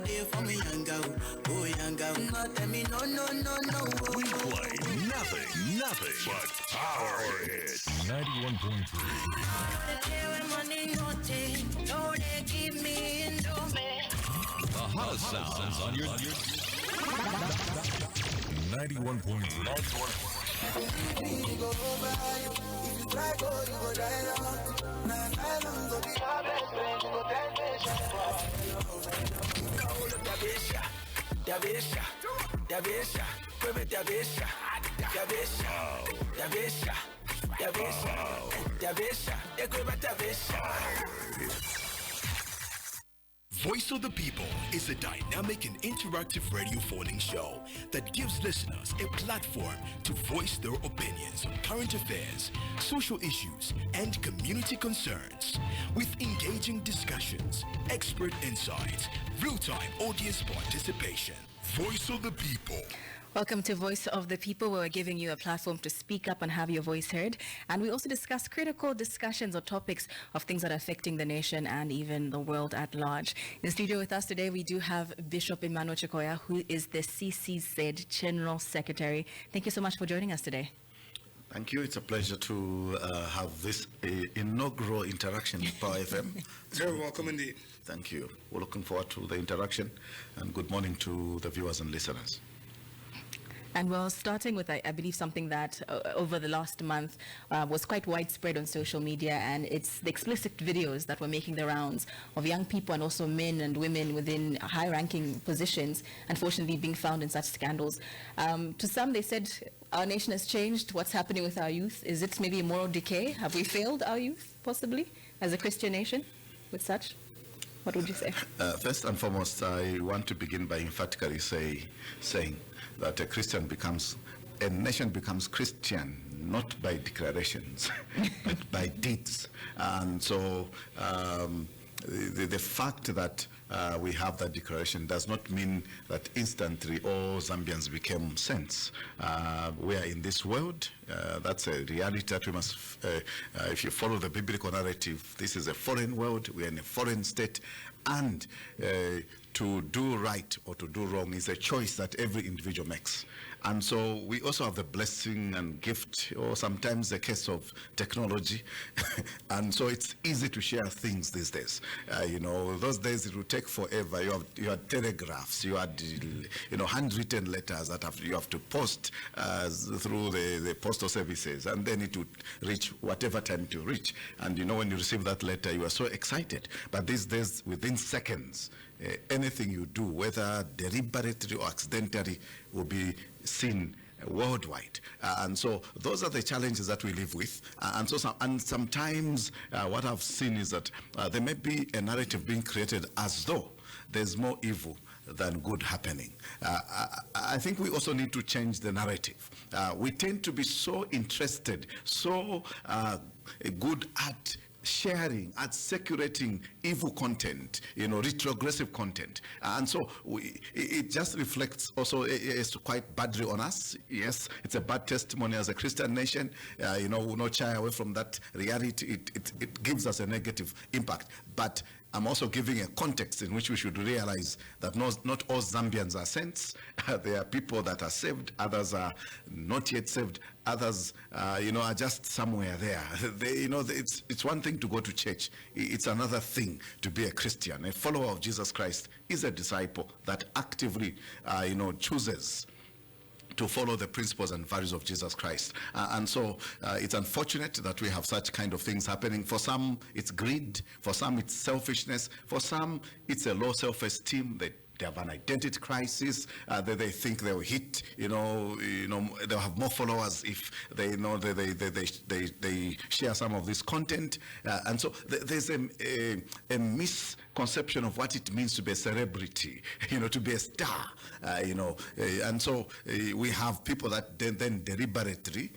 there for me, young girl. Oh, young girl. No, tell me no. We play nothing but power hits. 91.3. The hottest sounds on your 91.3. Voice of the People is a dynamic and interactive radio phoning show that gives listeners a platform to voice their opinions on current affairs, social issues, and community concerns. With engaging discussions, expert insights, real-time audience participation. Voice of the People. Welcome to Voice of the People, where we're giving you a platform to speak up and have your voice heard. And we also discuss critical discussions or topics of things that are affecting the nation and even the world at large. In the studio with us today, we do have Bishop Emmanuel Chikoya, who is the CCZ General Secretary. Thank you so much for joining us today. Thank you. It's a pleasure to have this inaugural interaction with Power FM. Very welcome indeed. Thank you. We're looking forward to the interaction, and good morning to the viewers and listeners. And we're starting with, I believe, something that over the last month was quite widespread on social media, and it's the explicit videos that were making the rounds of young people and also men and women within high-ranking positions, unfortunately being found in such scandals. To some, they said, our nation has changed. What's happening with our youth? Is it maybe a moral decay? Have we failed our youth, possibly, as a Christian nation with such? What would you say? First and foremost, I want to begin by emphatically saying that a nation becomes Christian not by declarations, but by deeds. And so the fact that we have that declaration does not mean that instantly all Zambians became saints. We are in this world. That's a reality that we must, if you follow the biblical narrative, this is a foreign world. We are in a foreign state. And to do right or to do wrong is a choice that every individual makes. And so we also have the blessing and gift, or sometimes the case of technology. And so it's easy to share things these days. Those days it would take forever. You had telegraphs, you had handwritten letters that you have to post through the postal services, and then it would reach whatever time to reach. And when you receive that letter, you are so excited. But these days, within seconds, anything you do, whether deliberately or accidentally, will be seen worldwide. And so those are the challenges that we live with. And sometimes what I've seen is that there may be a narrative being created as though there's more evil than good happening. I think we also need to change the narrative. We tend to be so interested, so good at sharing, at circulating evil content, retrogressive content. And so it just reflects also it's quite badly on us. Yes, it's a bad testimony as a Christian nation. We not shy away from that reality. It gives us a negative impact. But I'm also giving a context in which we should realize that not all Zambians are saints. There are people that are saved, others are not yet saved, others are just somewhere there. It's one thing to go to church. It's another thing to be a Christian. A follower of Jesus Christ is a disciple that actively chooses to follow the principles and values of Jesus Christ. And so it's unfortunate that we have such kind of things happening. For some, it's greed. For some, it's selfishness. For some, it's a low self-esteem. They have an identity crisis. They think they'll hit, they'll have more followers if they they share some of this content. And so there's a misconception of what it means to be a celebrity, to be a star, and so we have people that then deliberately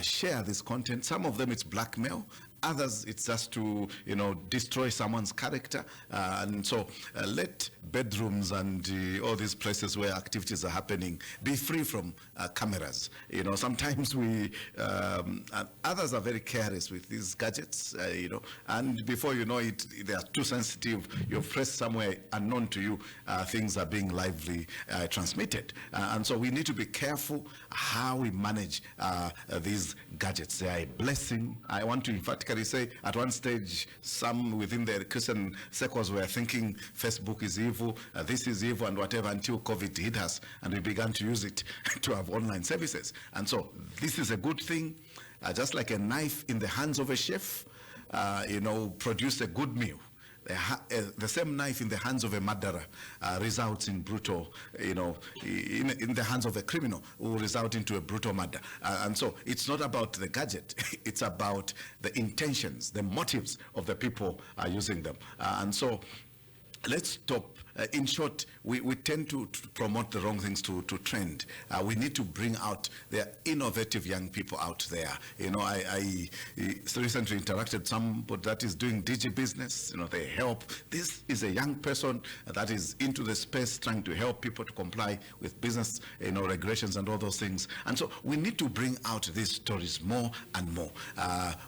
share this content. Some of them it's blackmail. others, it's just to, destroy someone's character. And so let bedrooms and all these places where activities are happening be free from cameras. Sometimes others are very careless with these gadgets, and before you know it, they are too sensitive. You've pressed somewhere unknown to you, things are being lively transmitted. And so we need to be careful how we manage these gadgets. They are a blessing. I want to emphatically say, at one stage, some within the Christian circles were thinking Facebook is evil, this is evil, and whatever, until COVID hit us, and we began to use it to have online services. And so this is a good thing. Just like a knife in the hands of a chef, produce a good meal. The same knife in the hands of a murderer results in brutal, in the hands of a criminal will result into a brutal murder. And so it's not about the gadget, it's about the intentions, the motives of the people using them. And so let's stop. In short, we tend to promote the wrong things to trend. We need to bring out the innovative young people out there. I recently interacted with somebody that is doing digi business. They help. This is a young person that is into the space trying to help people to comply with business, regulations and all those things. And so we need to bring out these stories more and more.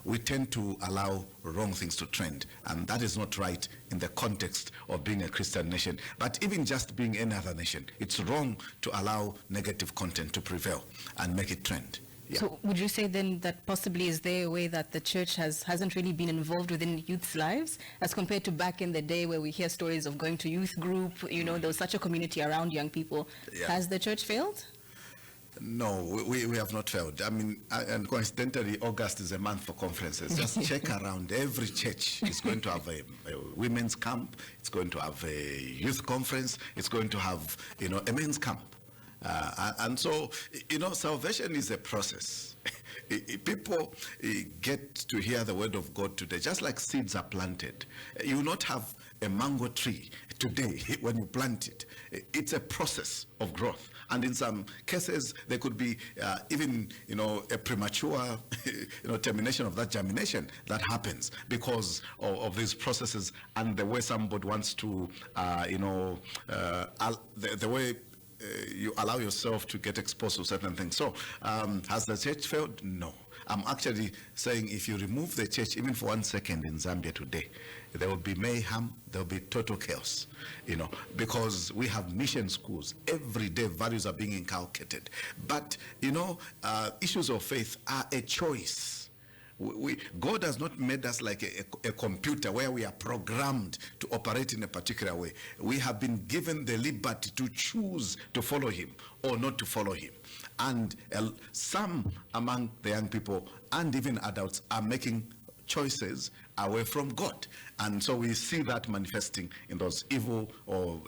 We tend to allow wrong things to trend, and that is not right in the context of being a Christian nation. But even just being any other nation, it's wrong to allow negative content to prevail and make it trend. Yeah. So would you say then that possibly is there a way that the church hasn't really been involved within youth's lives as compared to back in the day where we hear stories of going to youth group, there was such a community around young people. Yeah. Has the church failed? No, we have not failed. I mean, and coincidentally, August is a month for conferences. Just check around. Every church is going to have a women's camp. It's going to have a youth conference. It's going to have, a men's camp. And so, salvation is a process. People get to hear the word of God today, just like seeds are planted. You will not have a mango tree today when you plant it. It's a process of growth. And in some cases, there could be even, a premature, termination of that germination that happens because of these processes and the way somebody wants to, the way you allow yourself to get exposed to certain things. So has the church failed? No. I'm actually saying if you remove the church even for 1 second in Zambia today, there will be mayhem, there will be total chaos, because we have mission schools. Every day values are being inculcated. But, issues of faith are a choice. God has not made us like a computer where we are programmed to operate in a particular way. We have been given the liberty to choose to follow him or not to follow him. And some among the young people and even adults are making choices away from God. And so we see that manifesting in those evil or,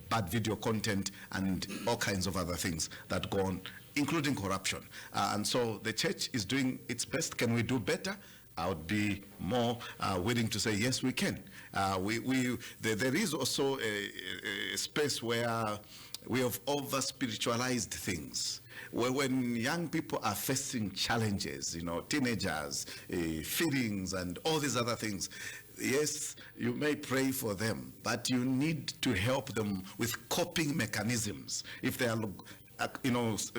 bad video content and all kinds of other things that go on, including corruption. And so the church is doing its best. Can we do better? I would be more willing to say, yes, we can. There is also a space where we have over-spiritualized things. When young people are facing challenges, teenagers, feelings, and all these other things, yes, you may pray for them, but you need to help them with coping mechanisms. If they are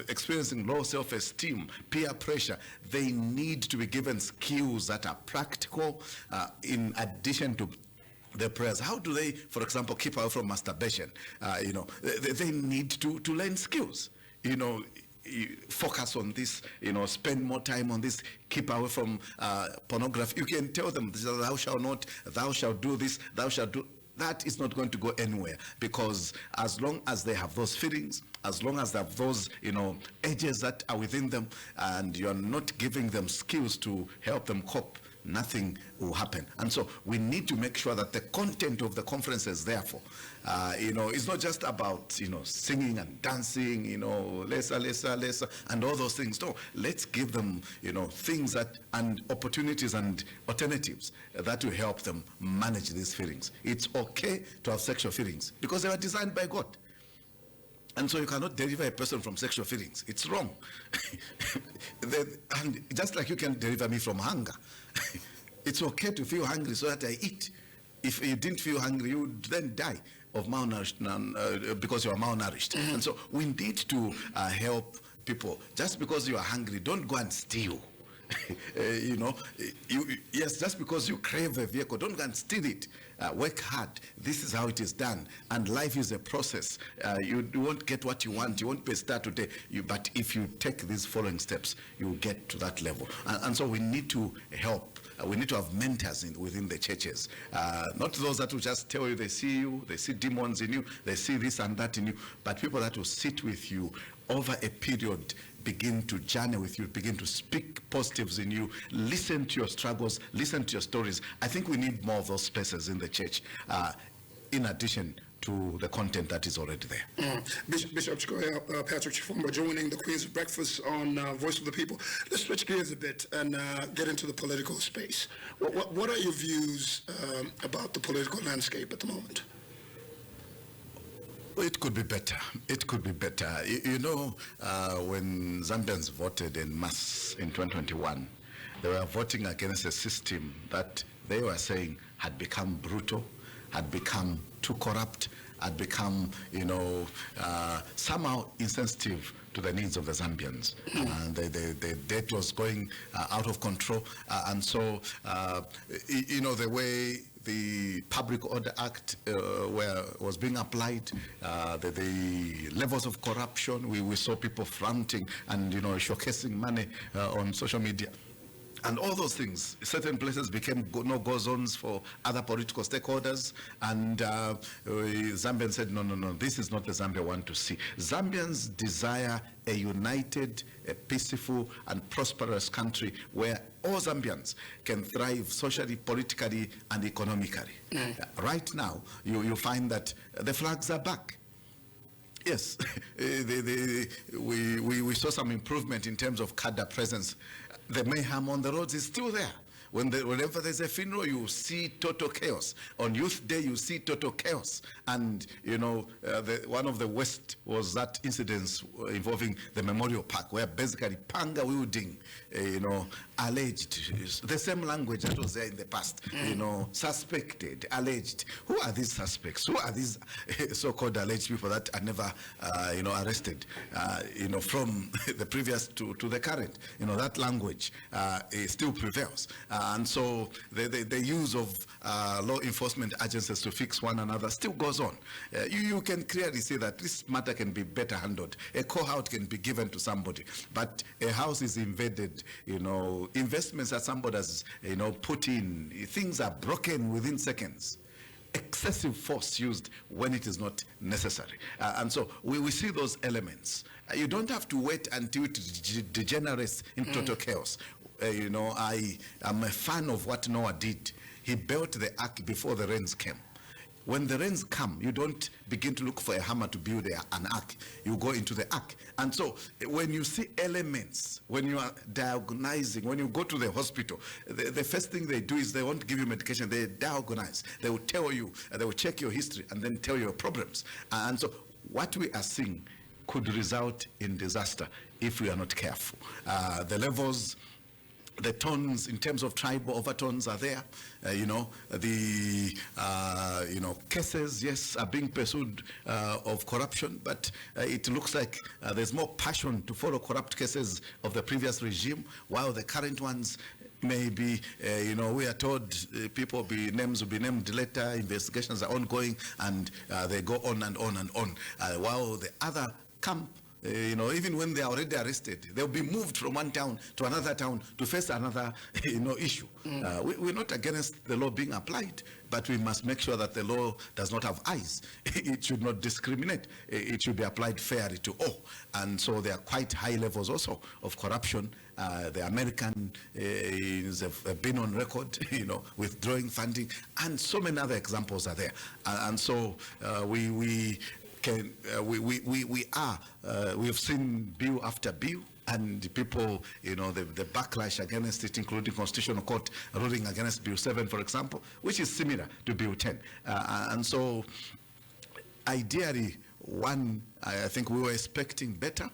experiencing low self-esteem, peer pressure, they need to be given skills that are practical in addition to the prayers. How do they, for example, keep away from masturbation? They need to learn skills. Focus on this, spend more time on this, keep away from pornography. You can tell them, thou shalt not, thou shalt do this, thou shalt do. That is not going to go anywhere, because as long as they have those feelings, as long as they have those, edges that are within them, and you are not giving them skills to help them cope, nothing will happen. And so we need to make sure that the content of the conferences, therefore, it's not just about, singing and dancing, lesser, and all those things. No, let's give them, things that, and opportunities and alternatives that will help them manage these feelings. It's okay to have sexual feelings because they were designed by God. And so you cannot deliver a person from sexual feelings. It's wrong. And just like you can deliver me from hunger. it's okay to feel hungry so that I eat. If you didn't feel hungry, you would then die of malnourished because you are malnourished. And so we need to help people. Just because you are hungry, don't go and steal. Yes, just because you crave a vehicle, don't go and steal it. Work hard. This is how it is done. And life is a process. You won't get what you want. You won't be a star today. But if you take these following steps, you'll get to that level. And so we need to help. We need to have mentors within the churches. Not those that will just tell you they see you, they see demons in you, they see this and that in you, but people that will sit with you over a period, begin to journey with you, begin to speak positives in you, listen to your struggles, listen to your stories. I think we need more of those spaces in the church, in addition to the content that is already there. Bishop Chikoya, Patrick Chifumba joining the Queen's Breakfast on Voice of the People. Let's switch gears a bit and get into the political space. What are your views about the political landscape at the moment? It could be better. It could be better. When Zambians voted en masse in 2021, they were voting against a system that they were saying had become brutal, had become too corrupt, had become, somehow insensitive to the needs of the Zambians. The debt was going out of control. And so, the way the Public Order Act was being applied, the levels of corruption, we saw people flaunting and, showcasing money on social media. And all those things, certain places became no-go zones for other political stakeholders. And Zambians said, no, this is not the Zambia I want to see. Zambians desire a united, a peaceful, and prosperous country where all Zambians can thrive socially, politically, and economically. Right now, you find that the flags are back. Yes, we saw some improvement in terms of cadre presence. The mayhem on the roads is still there. Whenever there's a funeral, you see total chaos. On Youth Day, you see total chaos. And, one of the worst was that incident involving the Memorial Park, where basically panga wielding, alleged, the same language that was there in the past, suspected, alleged. Who are these suspects? Who are these so-called alleged people that are never, arrested, from the previous to the current? That language still prevails. And so the use of law enforcement agencies to fix one another still goes on. You can clearly see that this matter can be better handled. A courthouse can be given to somebody, but a house is invaded, investments that somebody has, put in, things are broken within seconds. Excessive force used when it is not necessary. And so we see those elements. You don't have to wait until it degenerates in total chaos. I am a fan of what Noah did. He built the ark before the rains came. When the rains come, you don't begin to look for a hammer to build an ark. You go into the ark. And so when you see elements, when you are diagnosing, when you go to the hospital, the first thing they do is they won't give you medication. They diagnose. They will tell you, they will check your history and then tell you your problems. And so what we are seeing could result in disaster if we are not careful. The levels, the tones in terms of tribal overtones are there. Cases, yes, are being pursued of corruption, but it looks like there's more passion to follow corrupt cases of the previous regime, while the current ones maybe, we are told names will be named later, investigations are ongoing, and they go on and on and on. While the other camp, even when they are already arrested, they'll be moved from one town to another town to face another, issue. We're not against the law being applied, but we must make sure that the law does not have eyes. It should not discriminate. It should be applied fairly to all. And so there are quite high levels also of corruption. The American have been on record, withdrawing funding, and so many other examples are there. And so we've seen bill after bill, and people, the backlash against it, including Constitutional Court ruling against Bill 7, for example, which is similar to Bill 10. And so, ideally, I think we were expecting better.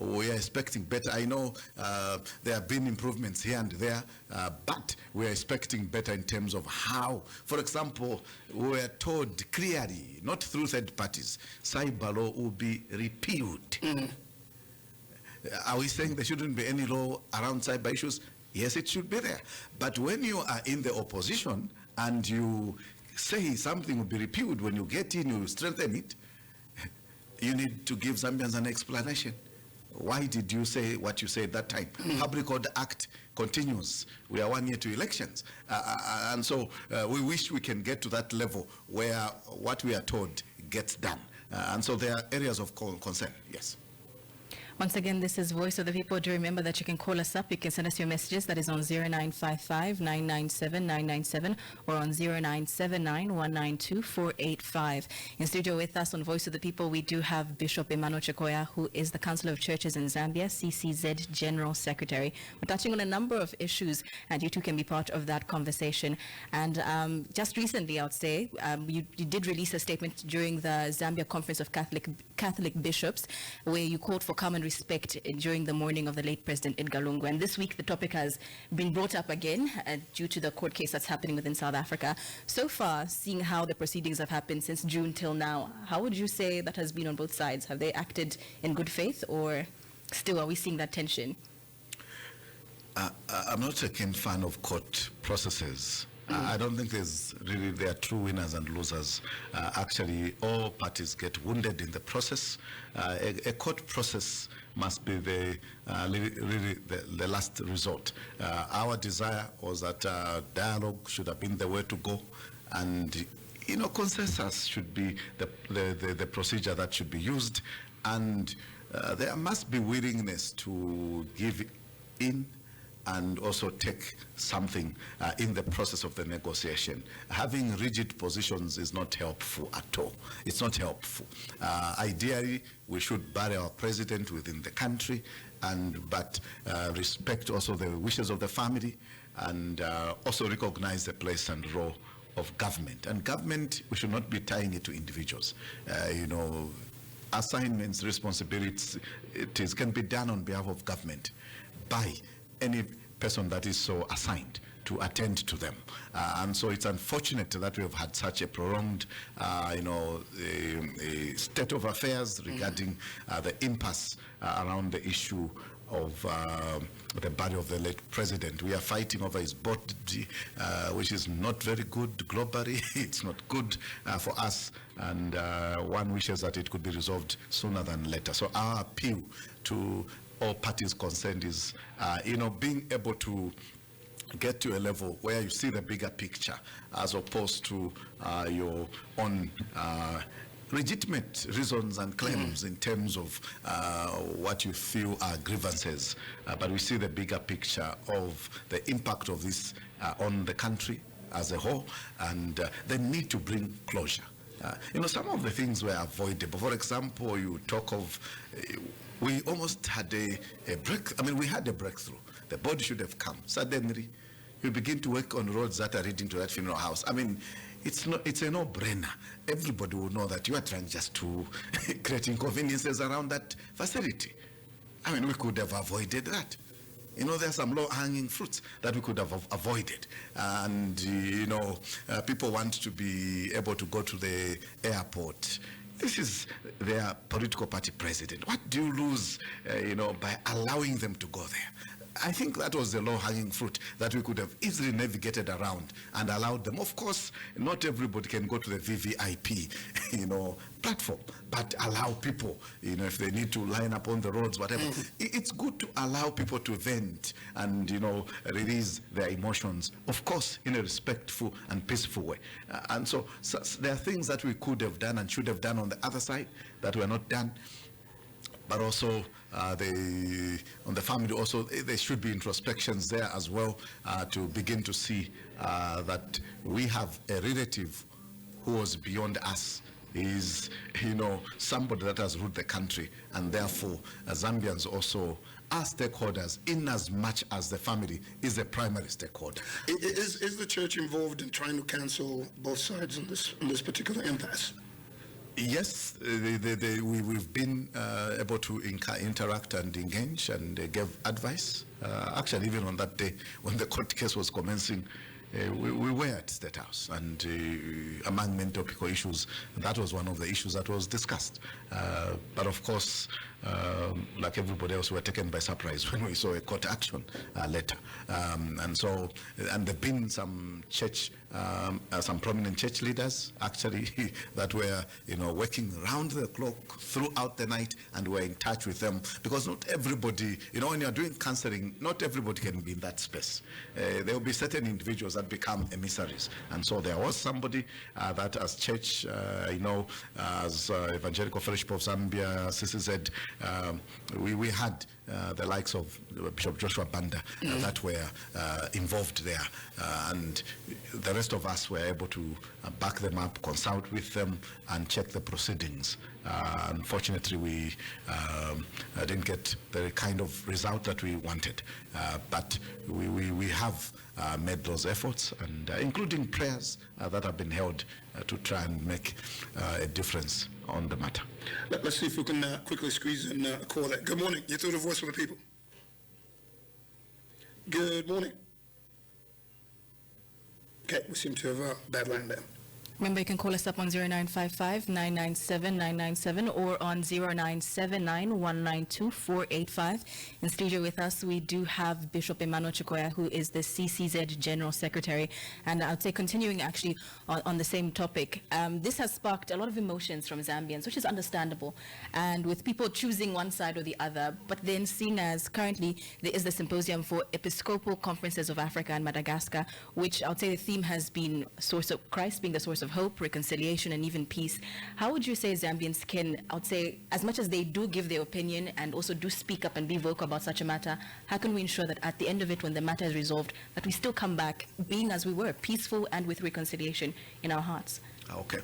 we are expecting better. I know there have been improvements here and there, but we are expecting better in terms of how. For example, we were told clearly, not through third parties, cyber law will be repealed. Are we saying there shouldn't be any law around cyber issues? Yes, it should be there. But when you are in the opposition and you say something will be repealed, when you get in, you strengthen it, you need to give Zambians an explanation. Why did you say what you said that time? Public Order Act continues. We are 1 year to elections. And so we wish we can get to that level where what we are told gets done. And so there are areas of concern, yes. Once again, this is Voice of the People. Do remember that you can call us up. You can send us your messages. That is on 0955-997-997 or on 0979-192-485. In studio with us on Voice of the People, we do have Bishop Emmanuel Chikoya, who is the Council of Churches in Zambia, CCZ General Secretary. We're touching on a number of issues, and you too can be part of that conversation. And just recently, I would say, you did release a statement during the Zambia Conference of Catholic Bishops, where you called for common respect during the mourning of the late President Edgar Lungu. And this week, the topic has been brought up again due to the court case that's happening within South Africa. So far, seeing how the proceedings have happened since June till now, how would you say that has been on both sides? Have they acted in good faith, or still are we seeing that tension? I'm not a keen fan of court processes. I don't think there are true winners and losers. Actually, all parties get wounded in the process. A court process must be the last resort. Our desire was that dialogue should have been the way to go, and consensus should be the procedure that should be used, and there must be willingness to give in and also take something in the process of the negotiation. Having rigid positions is not helpful at all. It's not helpful. Ideally, we should bury our president within the country, but respect also the wishes of the family, and also recognize the place and role of government. And government, we should not be tying it to individuals. Assignments, responsibilities, can be done on behalf of government by any person that is so assigned to attend to them. And so it's unfortunate that we have had such a prolonged, state of affairs regarding the impasse around the issue of the body of the late president. We are fighting over his body, which is not very good globally. It's not good for us, and one wishes that it could be resolved sooner than later. So our appeal to all parties concerned is, being able to get to a level where you see the bigger picture as opposed to your own legitimate reasons and claims in terms of what you feel are grievances. But we see the bigger picture of the impact of this on the country as a whole, and the need to bring closure. Some of the things were avoidable. For example, you talk of we almost had a break. We had a breakthrough. The body should have come. Suddenly, you begin to work on roads that are leading to that funeral house. It's a no-brainer. Everybody will know that you are trying just to create inconveniences around that facility. We could have avoided that. There are some low-hanging fruits that we could have avoided. And, people want to be able to go to the airport. This is their political party president. What do you lose, by allowing them to go there? I think that was the low-hanging fruit that we could have easily navigated around and allowed them. Of course, not everybody can go to the VVIP, platform, but allow people, if they need to line up on the roads, whatever. It's good to allow people to vent and, release their emotions, of course, in a respectful and peaceful way. And so there are things that we could have done and should have done on the other side that were not done. But also on the family, also there should be introspections there as well to begin to see that we have a relative who was beyond us. Is somebody that has ruled the country, and therefore Zambians also are stakeholders in as much as the family is a primary stakeholder. Is the church involved in trying to cancel both sides in this particular impasse? Yes, we've been able to interact and engage and give advice. Actually, even on that day when the court case was commencing, we were at State House, and among many topical issues, that was one of the issues that was discussed. But of course, like everybody else, we were taken by surprise when we saw a court action letter. And there've been some some prominent church leaders actually that were, working round the clock throughout the night, and were in touch with them, because not everybody, when you're doing counseling, not everybody can be in that space. There will be certain individuals that become emissaries, and so there was somebody that, as church, as Evangelical Fellowship of Zambia, CCZ, we had the likes of Bishop Joshua Banda that were involved there, and the rest of us were able to back them up, consult with them, and check the proceedings. Unfortunately, we didn't get the kind of result that we wanted, but we have made those efforts, and including prayers that have been held to try and make a difference on the matter. Let's see if we can quickly squeeze in a call there. Good morning. You're through the Voice of the People. Good morning. Okay, we seem to have a bad line there. Remember, you can call us up on 0955-997-997 or on 0979-192-485. In studio with us, we do have Bishop Emmanuel Chikoya, who is the CCZ General Secretary. And I'll say, continuing actually on the same topic, this has sparked a lot of emotions from Zambians, which is understandable. And with people choosing one side or the other, but then seen as currently there is the Symposium for Episcopal Conferences of Africa and Madagascar, which I would say the theme has been source of Christ being the source of hope, reconciliation, and even peace. How would you say Zambians can, I would say, as much as they do give their opinion and also do speak up and be vocal about such a matter, how can we ensure that at the end of it, when the matter is resolved, that we still come back being as we were, peaceful and with reconciliation in our hearts? Okay.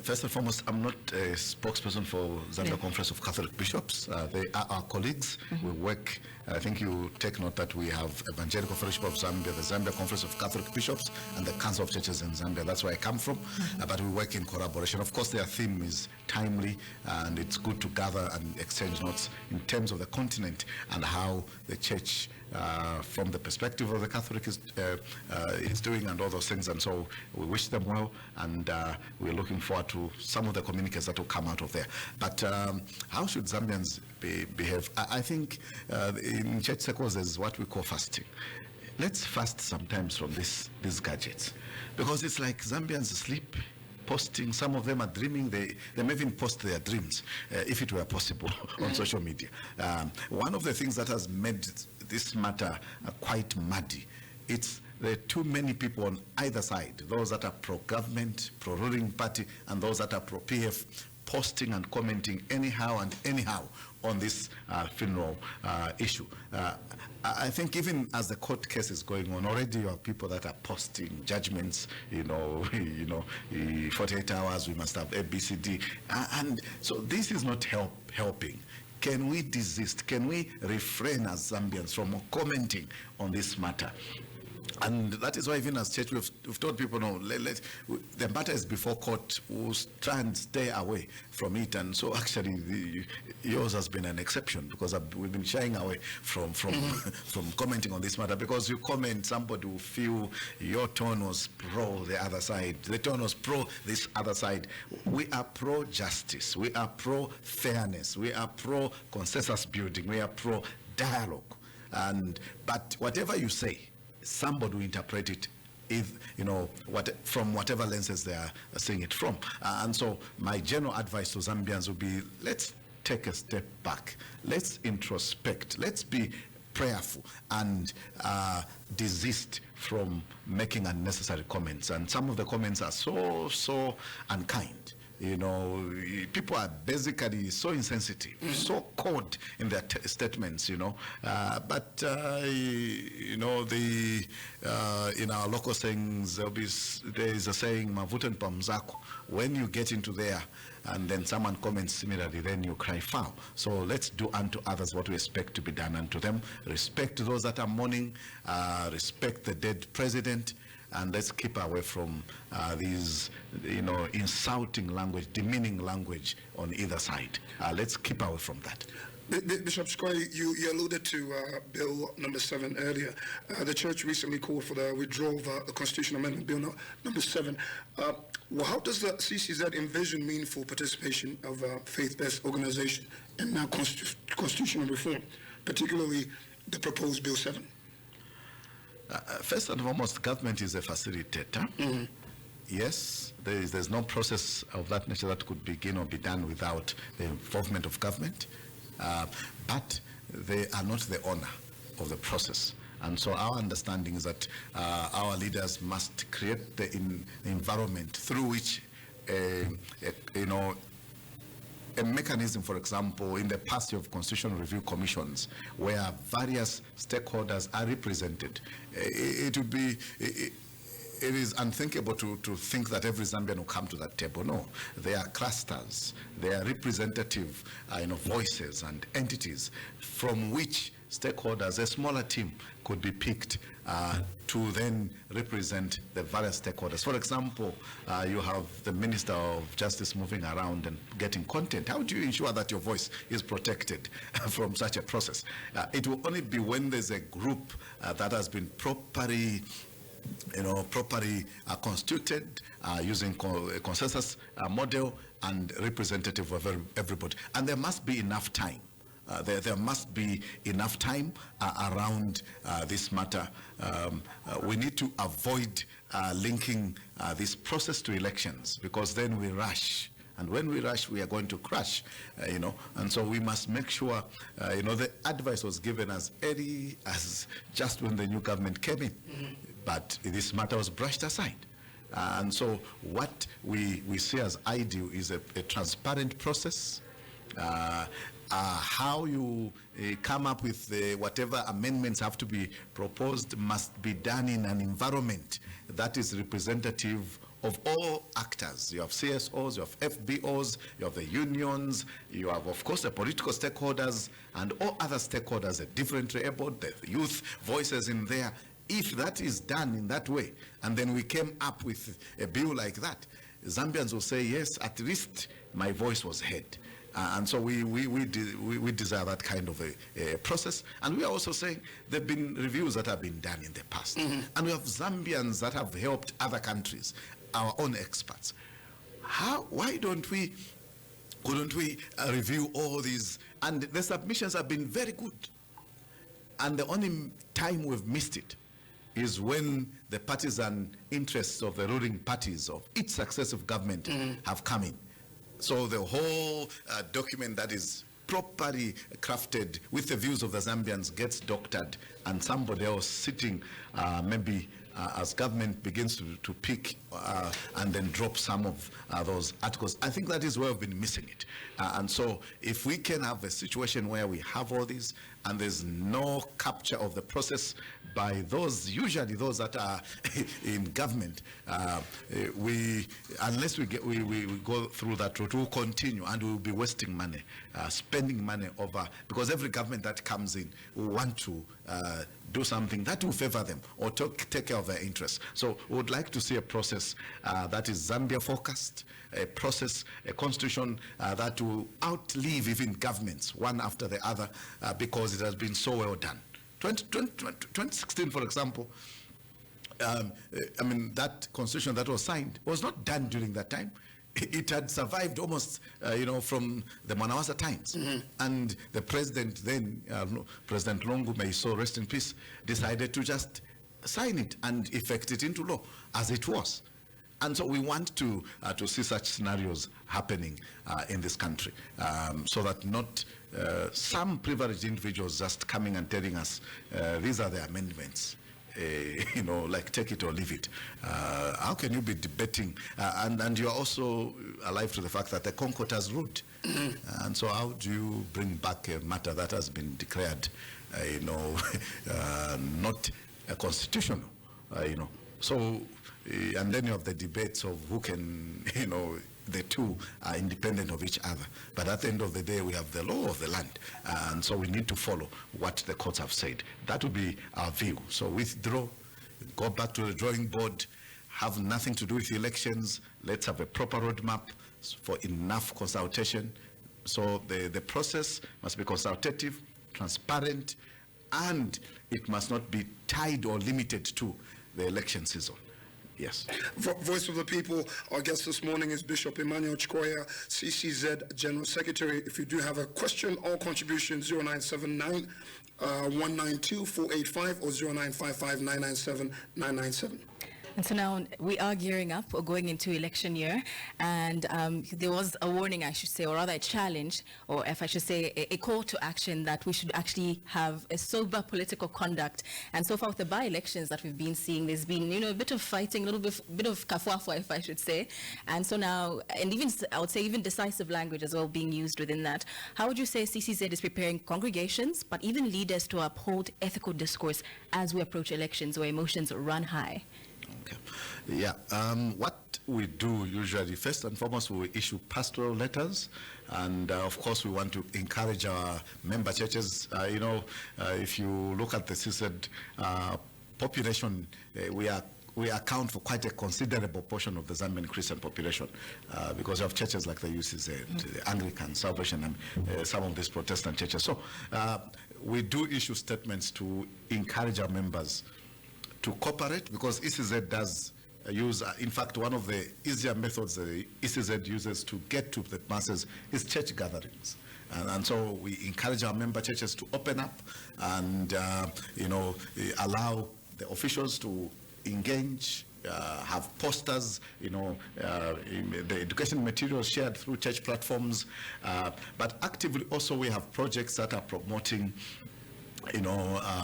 First and foremost, I'm not a spokesperson for Zambia Conference of Catholic Bishops. They are our colleagues. We work, I think you take note that we have Evangelical Fellowship of Zambia, the Zambia Conference of Catholic Bishops, and the Council of Churches in Zambia. That's where I come from. But we work in collaboration. Of course, their theme is timely, and it's good to gather and exchange notes in terms of the continent and how the church, from the perspective of the Catholic, is doing, and all those things. And so we wish them well, and we're looking forward to some of the communiques that will come out of there. But how should Zambians behave? I think in church circles there's what we call fasting. Let's fast sometimes from these gadgets, because it's like Zambians sleep, posting. Some of them are dreaming. They may even post their dreams, if it were possible, on social media. One of the things that has made this matter quite muddy, it's there are too many people on either side, those that are pro-government, pro-ruling party, and those that are pro-PF, posting and commenting anyhow and anyhow on this funeral issue. I think even as the court case is going on, already you have people that are posting judgments, 48 hours, we must have ABCD. And so this is not helping. Can we desist? Can we refrain as Zambians from commenting on this matter? And that is why even as church we've told people, no, the matter is before court. We'll try and stay away from it. And so actually yours has been an exception, because we've been shying away from commenting on this matter, because you comment, somebody will feel your tone was pro the other side, the tone was pro this other side. We are pro justice, we are pro fairness, we are pro consensus building, we are pro dialogue. But whatever you say, somebody will interpret it from whatever lenses they are seeing it from. And so my general advice to Zambians would be, let's take a step back. Let's introspect. Let's be prayerful and desist from making unnecessary comments. And some of the comments are so unkind. People are basically so insensitive, so cold in their statements, But, in our local sayings, there is a saying, Mavuten Pamzako. When you get into there and then someone comments similarly, then you cry foul. So let's do unto others what we expect to be done unto them. Respect those that are mourning, respect the dead president, and let's keep away from these, insulting language, demeaning language on either side. Let's keep away from that. Bishop Chikoya, you alluded to Bill number 7 earlier. The church recently called for the withdrawal of the Constitutional Amendment Bill number 7. Well, how does the CCZ envision meaningful participation of faith-based organization in constitutional reform, particularly the proposed Bill 7? First and foremost, government is a facilitator. Mm-hmm. Yes, there's no process of that nature that could begin or be done without the involvement of government. But they are not the owner of the process. And so our understanding is that our leaders must create the environment through which a mechanism, for example, in the past of constitutional review commissions, where various stakeholders are represented. It is unthinkable to think that every Zambian will come to that table. No, there are clusters, there are representative voices and entities from which stakeholders, a smaller team, could be picked to then represent the various stakeholders. For example, you have the Minister of Justice moving around and getting content. How do you ensure that your voice is protected from such a process? It will only be when there's a group that has been properly constituted using a consensus model and representative of everybody. And there must be enough time. There must be enough time around this matter. We need to avoid linking this process to elections, because then we rush. And when we rush, we are going to crash, And so we must make sure, the advice was given as early as just when the new government came in. Mm-hmm. But this matter was brushed aside. And so what we see as ideal is a transparent process. How you come up with whatever amendments have to be proposed must be done in an environment that is representative of all actors. You have CSOs, you have FBOs, you have the unions, you have, of course, the political stakeholders and all other stakeholders, the differently abled, the youth voices in there. If that is done in that way, and then we came up with a bill like that, Zambians will say, yes, at least my voice was heard. And so we desire that kind of a process. And we are also saying there have been reviews that have been done in the past. Mm-hmm. And we have Zambians that have helped other countries, our own experts. Why couldn't we review all these? And the submissions have been very good. And the only time we've missed it is when the partisan interests of the ruling parties of each successive government have come in. So the whole document that is properly crafted with the views of the Zambians gets doctored, and somebody else sitting maybe as government begins to pick and then drop some of those articles. I think that is where we've been missing it. And so if we can have a situation where we have all these and there's no capture of the process by usually those that are in government, unless we go through that route, we'll continue and we'll be wasting money, spending money over, because every government that comes in will want to do something that will favor them or take care of their interests. So we would like to see a process that is Zambia focused, a process, a constitution that will outlive even governments one after the other, because it has been so well done. 2016, for example, that constitution that was signed was not done during that time. It had survived almost, from the Manawasa times. Mm-hmm. And the president then, President Lungu, may he so rest in peace, decided to just sign it and effect it into law as it was. And so we want to see such scenarios happening in this country, so that not some privileged individuals just coming and telling us these are the amendments. Like take it or leave it. How can you be debating? And you are also alive to the fact that the Concord has ruled. Mm-hmm. And so how do you bring back a matter that has been declared, not constitutional, So, and then you have the debates of who can, the two are independent of each other. But at the end of the day, we have the law of the land. And so we need to follow what the courts have said. That would be our view. So withdraw, go back to the drawing board, have nothing to do with elections. Let's have a proper roadmap for enough consultation. So the process must be consultative, transparent, and it must not be tied or limited to the election season. Yes. Voice of the People, our guest this morning is Bishop Emmanuel Chikoya, CCZ General Secretary. If you do have a question or contribution, 0979 192 485 or 0955 997 997. And so now we are gearing up or going into election year, and there was a warning, I should say, or rather a challenge, or if I should say a call to action that we should actually have a sober political conduct. And so far with the by-elections that we've been seeing, there's been, a bit of fighting, a little bit of kafwafwa, if I should say. And so now, and even, I would say, even decisive language as well being used within that. How would you say CCZ is preparing congregations, but even leaders to uphold ethical discourse as we approach elections where emotions run high? Okay. Yeah. What we do usually, first and foremost, we issue pastoral letters, and of course, we want to encourage our member churches. If you look at the CCZ population, we account for quite a considerable portion of the Zambian Christian population because of churches like the UCZ, the Anglican, Salvation, and some of these Protestant churches. So we do issue statements to encourage our members to cooperate, because ECZ does use, in fact, one of the easier methods the ECZ uses to get to the masses is church gatherings. And so we encourage our member churches to open up and, allow the officials to engage, have posters, the education materials shared through church platforms. But actively also we have projects that are promoting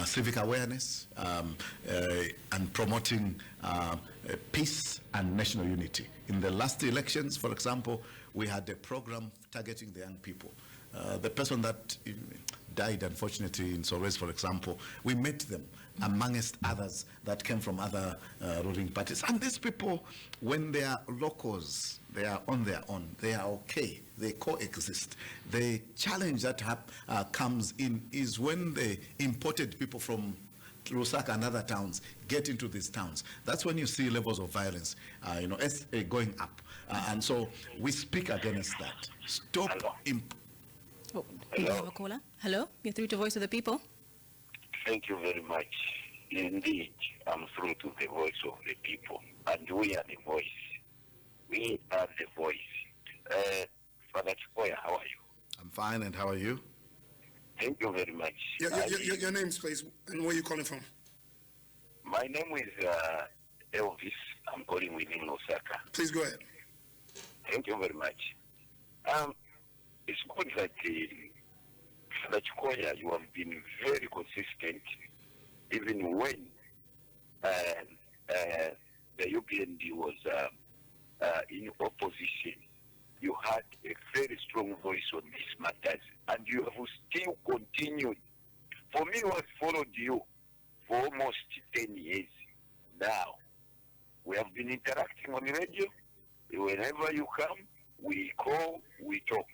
civic awareness and promoting peace and national unity. In the last elections, for example, we had a program targeting the young people. The person that died, unfortunately, in Fortrace, for example, we met them amongst others that came from other ruling parties. And these people, when they are locals, they are on their own, they are okay, they coexist. The challenge that comes in is when the imported people from Lusaka and other towns get into these towns. That's when you see levels of violence, going up. And so we speak against that. Stop. Oh, we have a caller. Hello, you're through to Voice of the People. Thank you very much. Indeed, I'm through to the Voice of the People, and we are the voice. We are the voice. Father Chikoya, how are you? I'm fine, and how are you? Thank you very much. Your names, please, and where are you calling from? My name is Elvis. I'm calling within Osaka. Please go ahead. Thank you very much. It's good that Father Chikoya, you have been very consistent, even when the UPND was in opposition. You had a very strong voice on these matters, and you have still continued. For me, who has followed you for almost 10 years now, we have been interacting on the radio. Whenever you come, we call, we talk.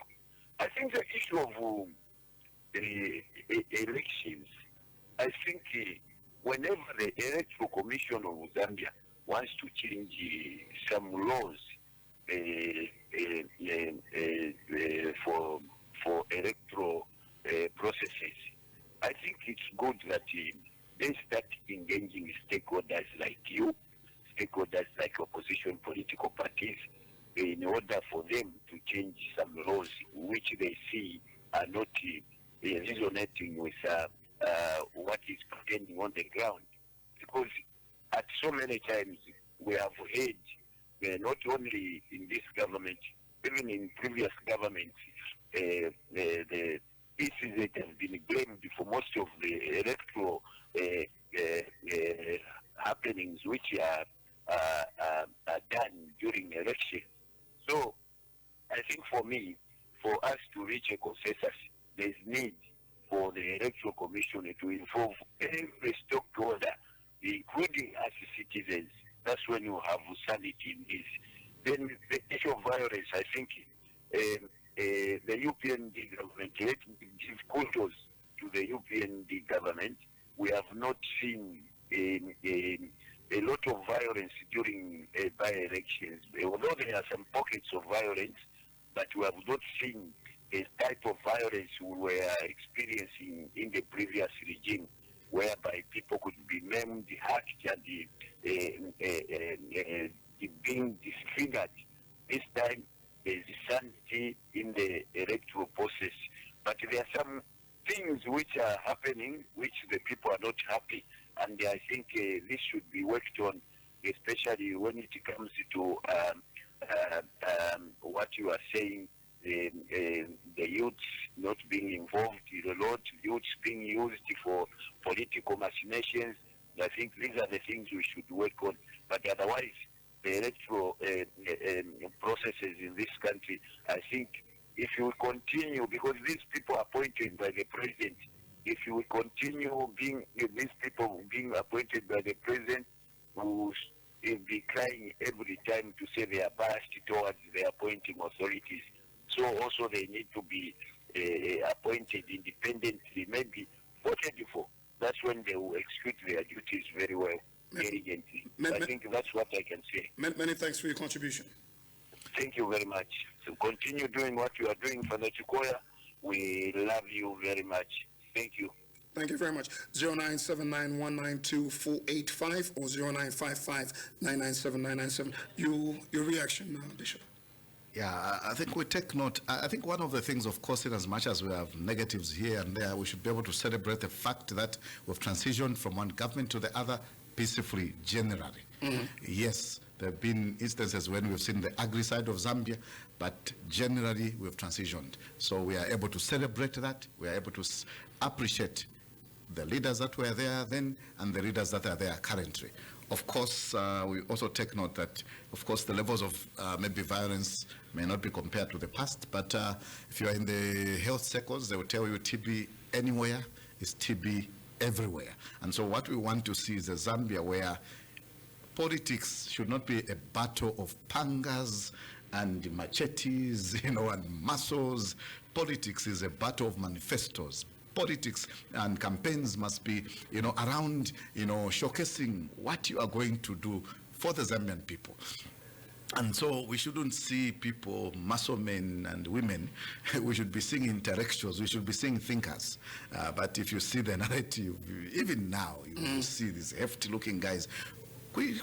I think the issue of the elections, I think whenever the Electoral Commission of Zambia wants to change some laws for electoral processes, I think it's good that they start engaging stakeholders like you, stakeholders like opposition political parties, in order for them to change some laws which they see are not resonating with what is pretending on the ground. Because at so many times we have heard, not only in this government, even in previous governments, the ECZ has been blamed for most of the electoral happenings which are done during elections. So I think for me, for us to reach a consensus, there's need for the Electoral Commission to involve every stakeholder, including us citizens. That's when you have sanity in this. Then the issue of violence, I think the UPND government, let me give kudos to the UPND government. We have not seen a lot of violence during by-elections. Although there are some pockets of violence, but we have not seen a type of violence we were experiencing in the previous regime, whereby people could be maimed, hacked, and being disfigured. This time, there is sanity in the electoral process. But there are some things which are happening which the people are not happy. And I think this should be worked on, especially when it comes to what you are saying, the youths not being involved, a lot youths being used for political machinations. I think these are the things we should work on. But otherwise, the electoral processes in this country, I think if you continue, because these people are appointed by the president, if you will continue being these people being appointed by the president, who will be crying every time to say they are biased towards the appointing authorities. So also they need to be appointed independently, maybe voted for. That's when they will execute their duties very well, diligently. I think that's what I can say. Many thanks for your contribution. Thank you very much. So continue doing what you are doing, Father Chikoya. We love you very much. Thank you. Thank you very much. 0979192485 or 0955997997. Your reaction, Bishop. Yeah, I think we take note. I think one of the things, of course, in as much as we have negatives here and there, we should be able to celebrate the fact that we've transitioned from one government to the other peacefully, generally. Mm-hmm. Yes, there have been instances when we've seen the ugly side of Zambia, but generally we've transitioned. So we are able to celebrate that. We are able to appreciate the leaders that were there then and the leaders that are there currently. Of course, we also take note that, of course, the levels of maybe violence may not be compared to the past, but if you are in the health circles, they will tell you TB anywhere is TB everywhere. And so what we want to see is a Zambia where politics should not be a battle of pangas and machetes, and muscles. Politics is a battle of manifestos. Politics and campaigns must be, around, showcasing what you are going to do for the Zambian people. And so we shouldn't see people, muscle men and women. We should be seeing intellectuals. We should be seeing thinkers. But if you see the narrative, even now, you will see these hefty-looking guys. There's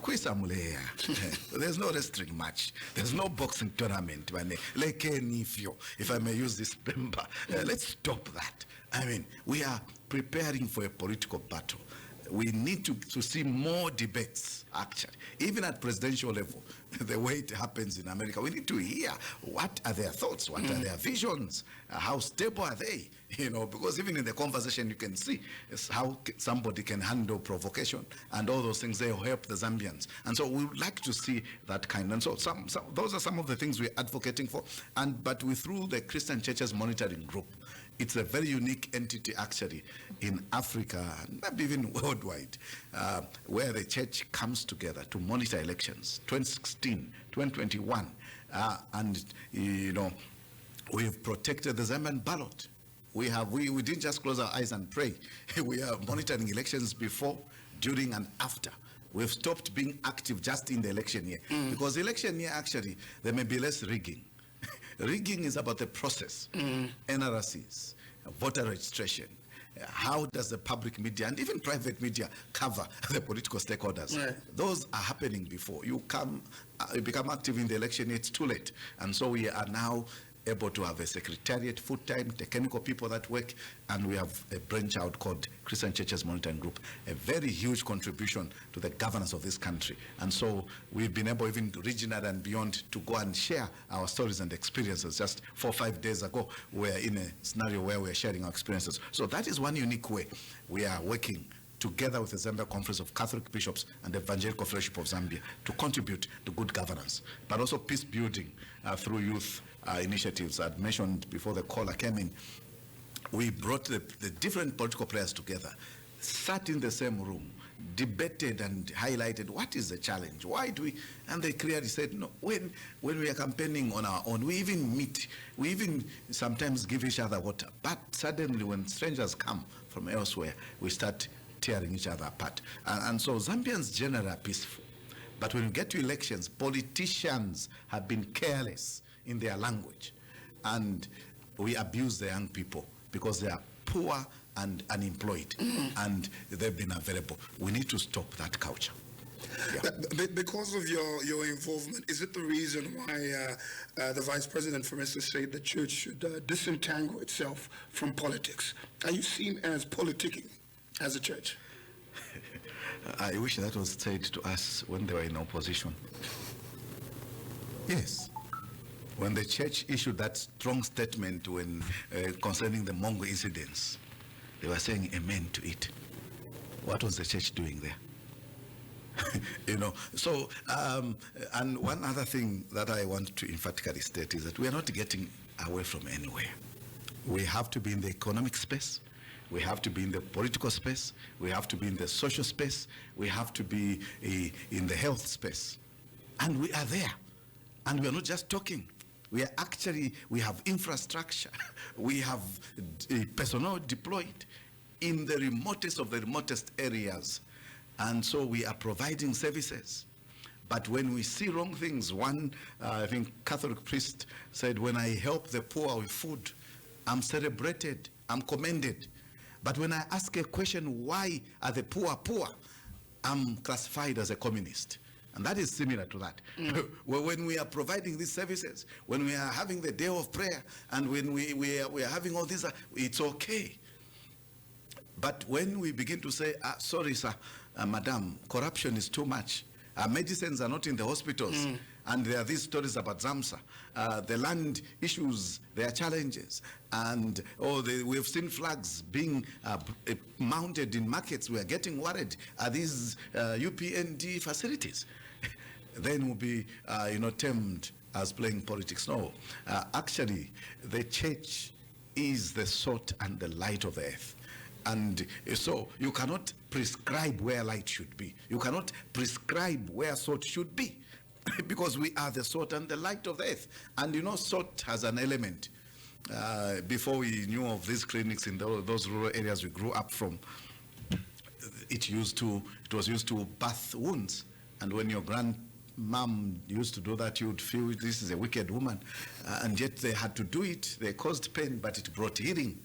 no wrestling match. There's no boxing tournament. If I may use this member, let's stop that. I mean, we are preparing for a political battle. We need to see more debates, actually, even at presidential level, the way it happens in America. We need to hear what are their thoughts, what are their visions, how stable are they, because even in the conversation you can see how somebody can handle provocation and all those things. They will help the Zambians. And so we would like to see that kind. And so those are some of the things we're advocating for. But through the Christian Churches Monitoring Group, it's a very unique entity, actually, in Africa, maybe even worldwide, where the church comes together to monitor elections, 2016, 2021. And, we've protected the Zambian ballot. We didn't just close our eyes and pray. We are monitoring elections before, during, and after. We've stopped being active just in the election year. Because election year, actually, there may be less rigging. Rigging is about the process, NRCs, voter registration. How does the public media and even private media cover the political stakeholders? Right. Those are happening before. You become active in the election, it's too late. And so we are now able to have a secretariat, full-time technical people that work, and we have a branch out called Christian Churches Monitoring Group, a very huge contribution to the governance of this country. And so we've been able, even regional and beyond, to go and share our stories and experiences. Just 4 or 5 days ago, we were in a scenario where we're sharing our experiences. So that is one unique way we are working together with the Zambia Conference of Catholic Bishops and the Evangelical Fellowship of Zambia to contribute to good governance, but also peace building through youth initiatives. I'd mentioned before the caller came in, we brought the different political players together, sat in the same room, debated and highlighted what is the challenge, why do we, and they clearly said, no, when we are campaigning on our own, we even meet, we even sometimes give each other water, but suddenly when strangers come from elsewhere, we start tearing each other apart. And so Zambians generally are peaceful. But when you get to elections, politicians have been careless in their language. And we abuse the young people because they are poor and unemployed, and they've been available. We need to stop that culture. Yeah. Because of your involvement, is it the reason why the Vice President, for instance, said the church should disentangle itself from politics? Are you seen as politicking as a church? I wish that was said to us when they were in opposition. Yes. When the church issued that strong statement when concerning the Mongo incidents, they were saying amen to it. What was the church doing there? So, and one other thing that I want to emphatically state is that we are not getting away from anywhere. We have to be in the economic space. We have to be in the political space. We have to be in the social space. We have to be in the health space. And we are there. And we are not just talking. We have infrastructure. We have personnel deployed in the remotest of the remotest areas. And so we are providing services. But when we see wrong things, I think Catholic priest said, when I help the poor with food, I'm celebrated, I'm commended. But when I ask a question, why are the poor poor, I'm classified as a communist. And that is similar to that. When we are providing these services, when we are having the day of prayer, and when we are having all these, it's okay. But when we begin to say, sorry, sir, madam, corruption is too much. Medicines are not in the hospitals. And there are these stories about Zamsa. The land issues, there are challenges. And we have seen flags being mounted in markets. We are getting worried. Are these UPND facilities? Then we'll be termed as playing politics. No, actually, the church is the salt and the light of the earth. And so you cannot prescribe where light should be. You cannot prescribe where salt should be. Because we are the salt and the light of the earth. And salt has an element. Before we knew of these clinics in those rural areas we grew up from, it was used to bath wounds. And when your grandmom used to do that, you would feel this is a wicked woman. And yet they had to do it. They caused pain, but it brought healing.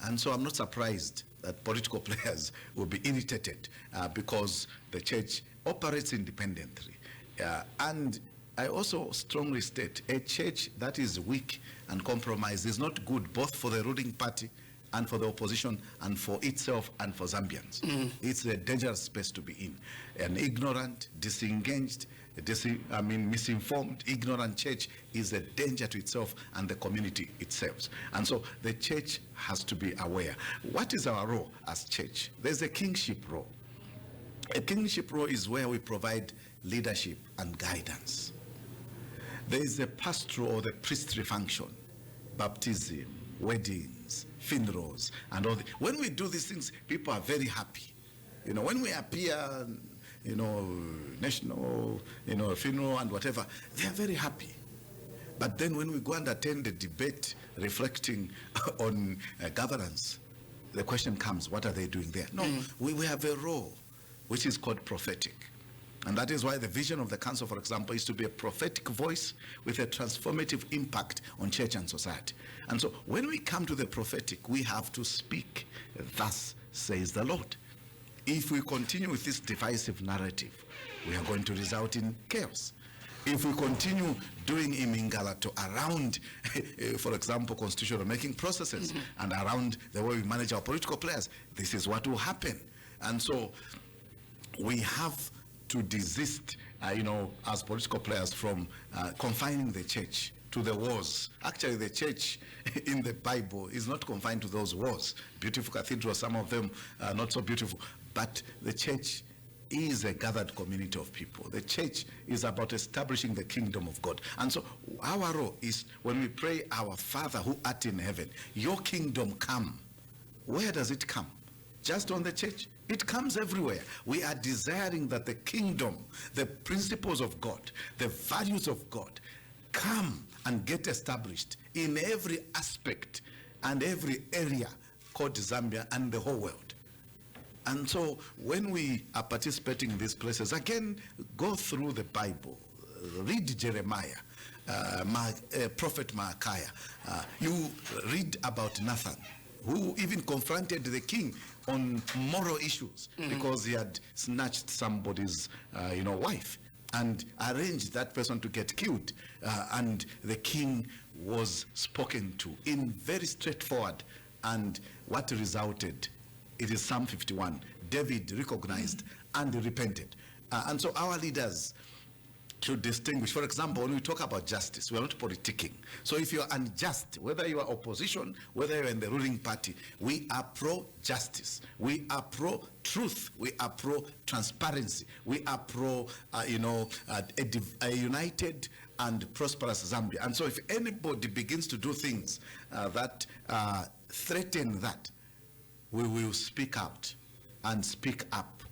And so I'm not surprised that political players will be irritated because the church operates independently. And I also strongly state a church that is weak and compromised is not good both for the ruling party and for the opposition and for itself and for Zambians. It's a dangerous space to be in. An ignorant, disengaged, misinformed, ignorant church is a danger to itself and the community itself. And so the church has to be aware. What is our role as church? There's a kingship role. A kingship role is where we provide leadership and guidance. There is a pastoral or the priestly function, baptism, weddings, funerals, and all. When we do these things, people are very happy. When we appear, national, funeral and whatever, they are very happy. But then when we go and attend a debate reflecting on governance, the question comes, what are they doing there? No, we have a role which is called prophetic. And that is why the vision of the council, for example, is to be a prophetic voice with a transformative impact on church and society. And so when we come to the prophetic, we have to speak, thus says the Lord. If we continue with this divisive narrative, we are going to result in chaos. If we continue doing imingalato around, for example, constitutional making processes and around the way we manage our political players, this is what will happen. And so we have to desist, as political players from confining the church to the wars. Actually, the church in the Bible is not confined to those wars. Beautiful cathedrals, some of them are not so beautiful, but the church is a gathered community of people. The church is about establishing the kingdom of God. And so our role is when we pray, our Father who art in heaven, your kingdom come. Where does it come? Just on the church? It comes everywhere. We are desiring that the kingdom, the principles of God, the values of God, come and get established in every aspect and every area called Zambia and the whole world. And so when we are participating in these places, again, go through the Bible, read Jeremiah, Prophet Micaiah. You read about Nathan, who even confronted the king on moral issues because he had snatched somebody's, wife and arranged that person to get killed. And the king was spoken to in very straightforward. And what resulted? It is Psalm 51. David recognized and repented. And so our leaders should distinguish. For example, when we talk about justice, we are not politicking. So if you are unjust, whether you are opposition, whether you are in the ruling party, we are pro-justice. We are pro-truth. We are pro-transparency. We are pro, a united and prosperous Zambia. And so if anybody begins to do things that threaten that, we will speak out and speak up.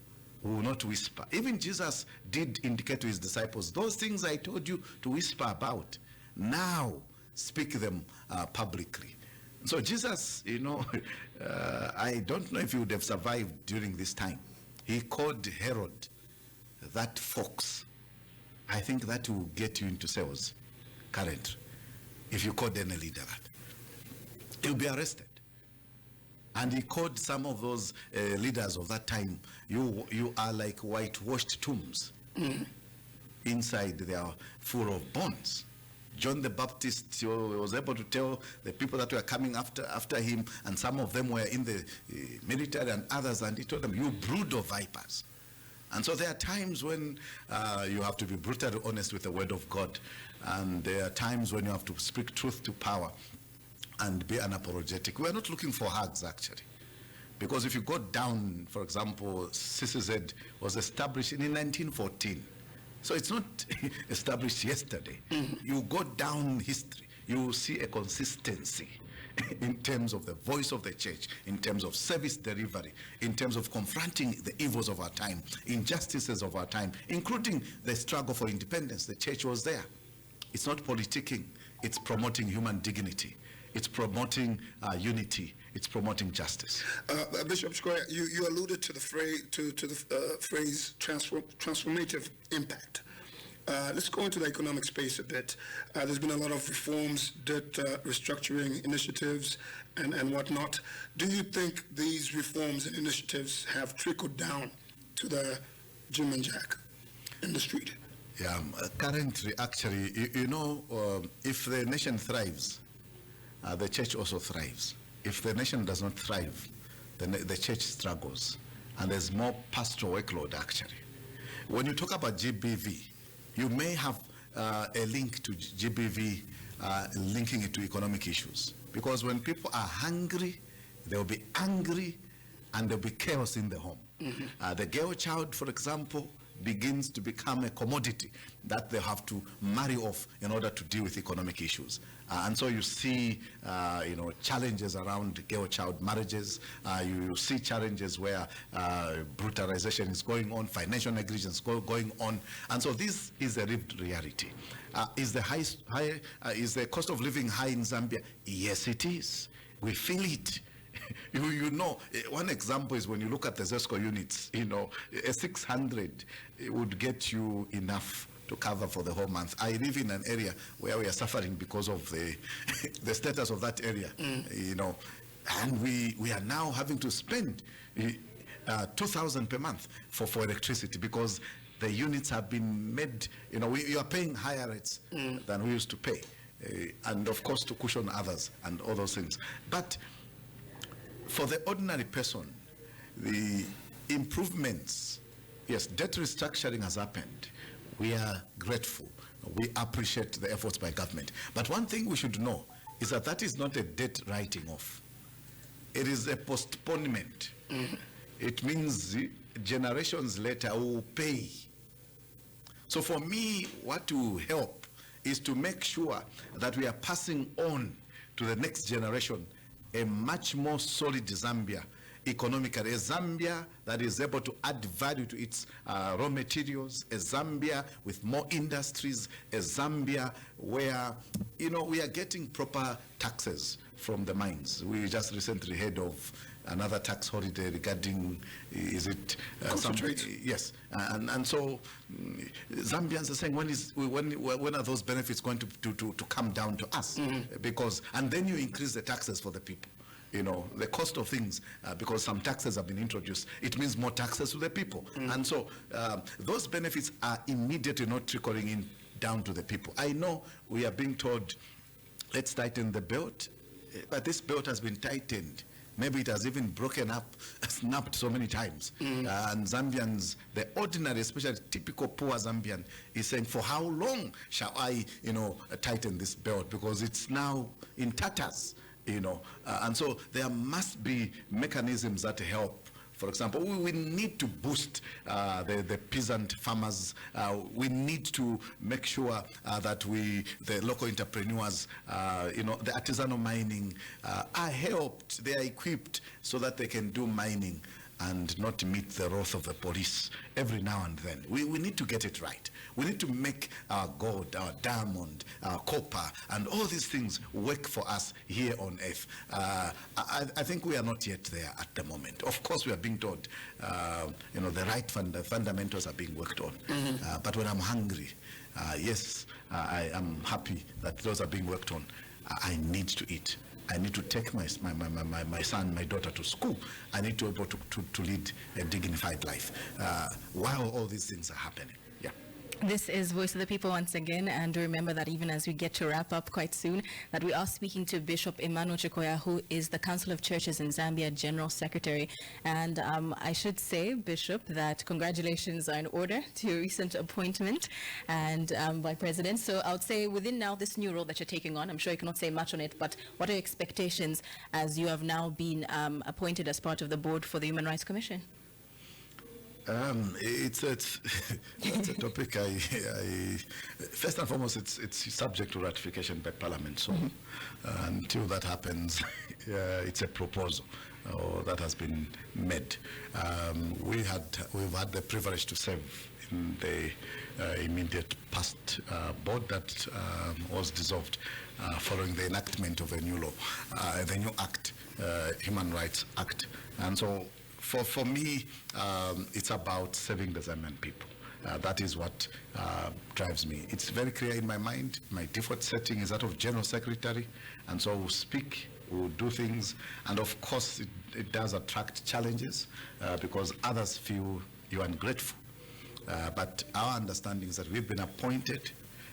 We will not whisper. Even Jesus did indicate to his disciples, those things I told you to whisper about, now speak them publicly. So Jesus, I don't know if he would have survived during this time. He called Herod that fox. I think that will get you into cells currently. If you called any leader that, he'll be arrested. And he called some of those leaders of that time, you are like whitewashed tombs. Inside they are full of bones. John the Baptist was able to tell the people that were coming after him, and some of them were in the military and others, and he told them, you brood of vipers. And so there are times when you have to be brutally honest with the word of God, and there are times when you have to speak truth to power and be unapologetic. We are not looking for hugs, actually. Because if you go down, for example, CCZ was established in 1914. So it's not established yesterday. You go down history, you will see a consistency in terms of the voice of the church, in terms of service delivery, in terms of confronting the evils of our time, injustices of our time, including the struggle for independence. The church was there. It's not politicking, it's promoting human dignity. It's promoting unity. It's promoting justice. Bishop Chikoya, you alluded to the phrase transformative impact. Let's go into the economic space a bit. There's been a lot of reforms, debt restructuring initiatives, and whatnot. Do you think these reforms and initiatives have trickled down to the Jim and Jack in the street? Yeah, currently, actually, if the nation thrives, the church also thrives. If the nation does not thrive, then the church struggles. And there's more pastoral workload, actually. When you talk about GBV, you may have a link to GBV linking it to economic issues. Because when people are hungry, they'll be angry, and there'll be chaos in the home. The girl child, for example, begins to become a commodity that they have to marry off in order to deal with economic issues. And so you see, challenges around girl-child marriages. You see challenges where brutalization is going on, financial negligence going on. And so this is a lived reality. Is the cost of living high in Zambia? Yes, it is. We feel it. One example is when you look at the ZESCO units, a 600 would get you enough to cover for the whole month. I live in an area where we are suffering because of the status of that area, and we are now having to spend 2,000 per month for electricity because the units have been made, you are paying higher rates than we used to pay, and of course to cushion others and all those things. But for the ordinary person, the improvements, yes, debt restructuring has happened. We are grateful. We appreciate the efforts by government. But one thing we should know is that is not a debt writing off. It is a postponement. It means generations later we will pay. So for me, what will help is to make sure that we are passing on to the next generation a much more solid Zambia economically, a Zambia that is able to add value to its raw materials, a Zambia with more industries, a Zambia where, we are getting proper taxes from the mines. We just recently heard of another tax holiday regarding, is it yes, and so Zambians are saying, when are those benefits going to come down to us? Because, and then you increase the taxes for the people. You know, the cost of things, because some taxes have been introduced, it means more taxes to the people. And so those benefits are immediately not trickling in down to the people. I know we are being told, let's tighten the belt, but this belt has been tightened. Maybe it has even broken up, snapped so many times. And Zambians, the ordinary, especially typical poor Zambian, is saying, for how long shall I, tighten this belt? Because it's now in tatters, and so there must be mechanisms that help. For example, we need to boost the peasant farmers. We need to make sure that the local entrepreneurs, the artisanal mining are helped, they are equipped so that they can do mining and not meet the wrath of the police every now and then. We need to get it right. We need to make our gold, our diamond, our copper, and all these things work for us here on earth. I think we are not yet there at the moment. Of course, we are being told, the right fundamentals are being worked on. But when I'm hungry, yes, I am happy that those are being worked on. I need to eat. I need to take my son, my daughter to school. I need to be able to lead a dignified life while all these things are happening. Yeah. This is Voice of the People once again, and remember that even as we get to wrap up quite soon, that we are speaking to Bishop Emmanuel Chikoya, who is the Council of Churches in Zambia General Secretary. And I should say, Bishop, that congratulations are in order to your recent appointment and by President. So I would say within now this new role that you're taking on, I'm sure you cannot say much on it, but what are your expectations as you have now been appointed as part of the board for the Human Rights Commission? It's that's a topic first and foremost, it's subject to ratification by Parliament. So until that happens, it's a proposal that has been made. We've had the privilege to serve in the immediate past board that was dissolved following the enactment of a new law, the new act, Human Rights Act, and so. For me, it's about serving the Zambian people. That is what drives me. It's very clear in my mind. My default setting is that of General Secretary, and so we'll speak, we'll do things, and of course it does attract challenges because others feel you're ungrateful. But our understanding is that we've been appointed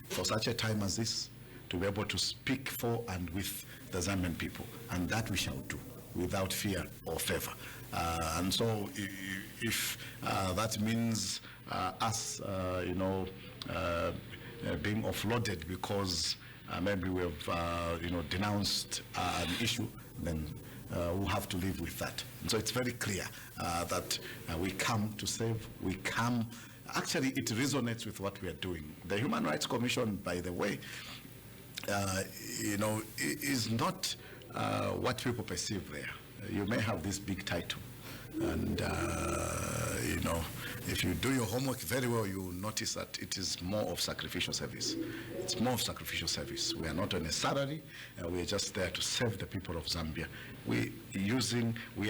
for such a time as this to be able to speak for and with the Zambian people, and that we shall do without fear or favor. And so if that means us, being offloaded because maybe we have, denounced an issue, then we'll have to live with that. And so it's very clear that we come to save, we come, actually it resonates with what we are doing. The Human Rights Commission, by the way, is not what people perceive there. You may have this big title, and if you do your homework very well, you will notice that it is more of sacrificial service. It's more of sacrificial service. We are not on a salary. We are just there to serve the people of Zambia. We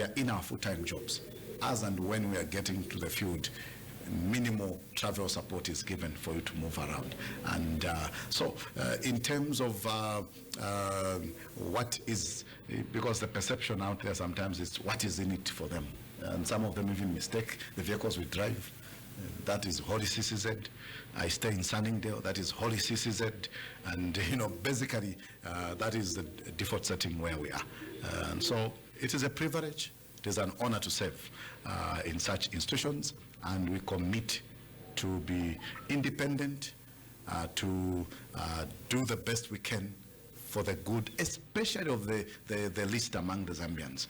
are in our full-time jobs. As and when we are getting to the field, minimal travel support is given for you to move around. And so in terms of what is, because the perception out there sometimes is what is in it for them. And some of them even mistake the vehicles we drive. That is Holy CCZ. I stay in Sunningdale. That is Holy CCZ. And, basically, that is the default setting where we are. And so it is a privilege. It is an honor to serve in such institutions. And we commit to be independent, to do the best we can for the good, especially of the least among the Zambians.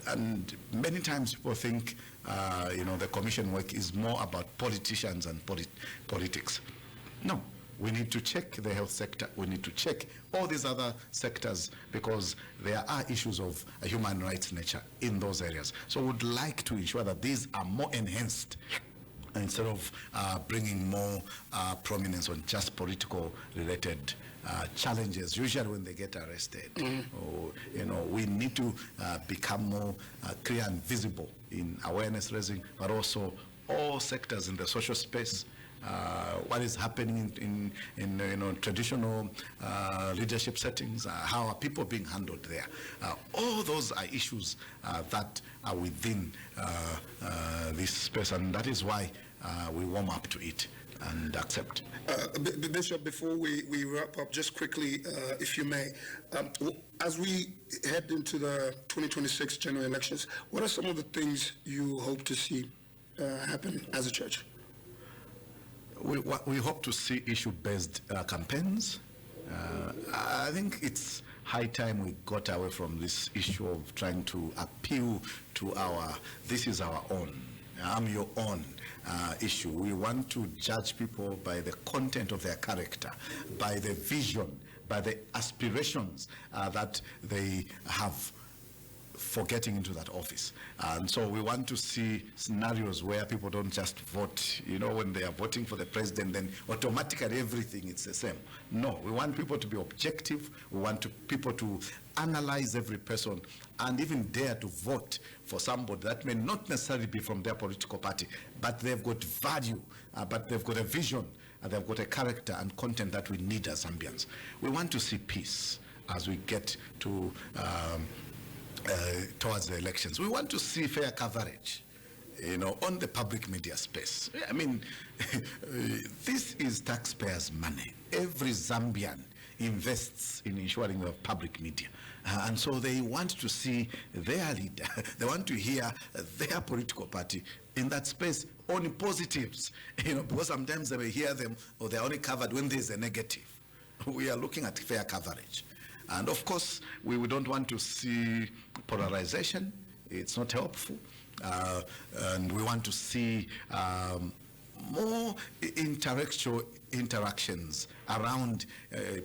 And many times people think, the commission work is more about politicians and politics. No, we need to check the health sector. We need to check all these other sectors because there are issues of a human rights nature in those areas. So we would like to ensure that these are more enhanced instead of bringing more prominence on just political related challenges, usually when they get arrested. Or, we need to become more clear and visible in awareness raising, but also all sectors in the social space. What is happening in traditional leadership settings? How are people being handled there? All those are issues that are within this space, and that is why we warm up to it and accept. Bishop, before we wrap up, just quickly, if you may, as we head into the 2026 general elections, what are some of the things you hope to see happen as a church? We hope to see issue-based campaigns. I think it's high time we got away from this issue of trying to appeal to this is our own, I'm your own issue. We want to judge people by the content of their character, by the vision, by the aspirations that they have for getting into that office. And so we want to see scenarios where people don't just vote, when they are voting for the president, then automatically everything is the same. No, we want people to be objective. We want people to analyze every person and even dare to vote for somebody that may not necessarily be from their political party, but they've got value, but they've got a vision, and they've got a character and content that we need as Zambians. We want to see peace as we get to towards the elections. We want to see fair coverage, on the public media space. I mean, this is taxpayers' money. Every Zambian invests in ensuring the public media. And so they want to see their leader, they want to hear their political party in that space on positives, because sometimes they may hear them or they're only covered when there's a negative. We are looking at fair coverage. And of course, we don't want to see polarization. It's not helpful. And we want to see more intellectual interactions around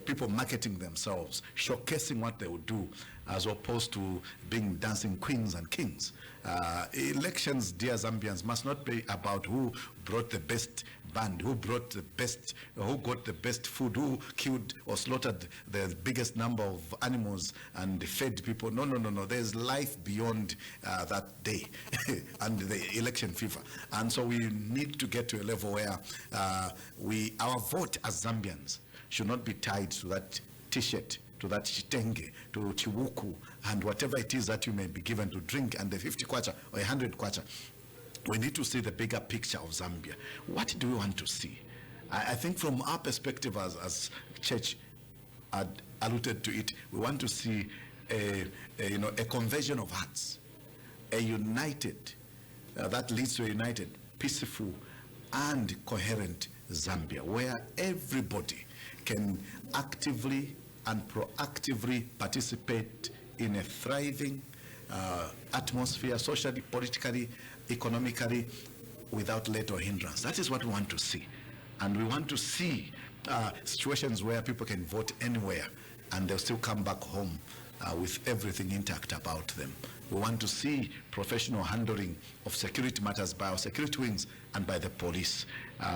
people marketing themselves, showcasing what they would do, as opposed to being dancing queens and kings. Elections, dear Zambians, must not be about who brought the best band, who got the best food, who killed or slaughtered the biggest number of animals and fed people. No. There's life beyond that day and the election fever. And so we need to get to a level where our vote as Zambians should not be tied to that T-shirt, to that chitenge, to chiwuku, and whatever it is that you may be given to drink, and the 50 kwacha or 100 kwacha. We need to see the bigger picture of Zambia. What do we want to see? I think from our perspective as church, alluded to it, we want to see a conversion of hearts, a united, that leads to a united, peaceful, and coherent Zambia, where everybody can actively and proactively participate in a thriving atmosphere, socially, politically, economically, without let or hindrance. That is what we want to see. And we want to see situations where people can vote anywhere and they'll still come back home with everything intact about them. We want to see professional handling of security matters by our security wings and by the police.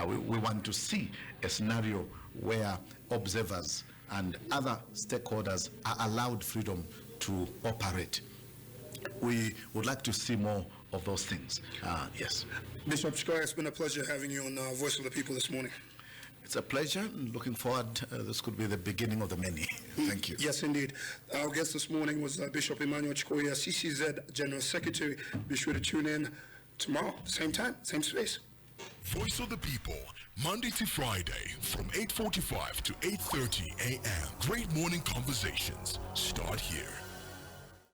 We want to see a scenario where observers and other stakeholders are allowed freedom to operate. We would like to see more of those things. Yes. Bishop Chikoya, it's been a pleasure having you on Voice of the People this morning. It's a pleasure. Looking forward. This could be the beginning of the many. Thank you. Yes, indeed. Our guest this morning was Bishop Emmanuel Chikoya, CCZ General Secretary. Be sure to tune in tomorrow, same time, same space. Voice of the People, Monday to Friday from 8:45 to 8:30 a.m. Great morning conversations start here.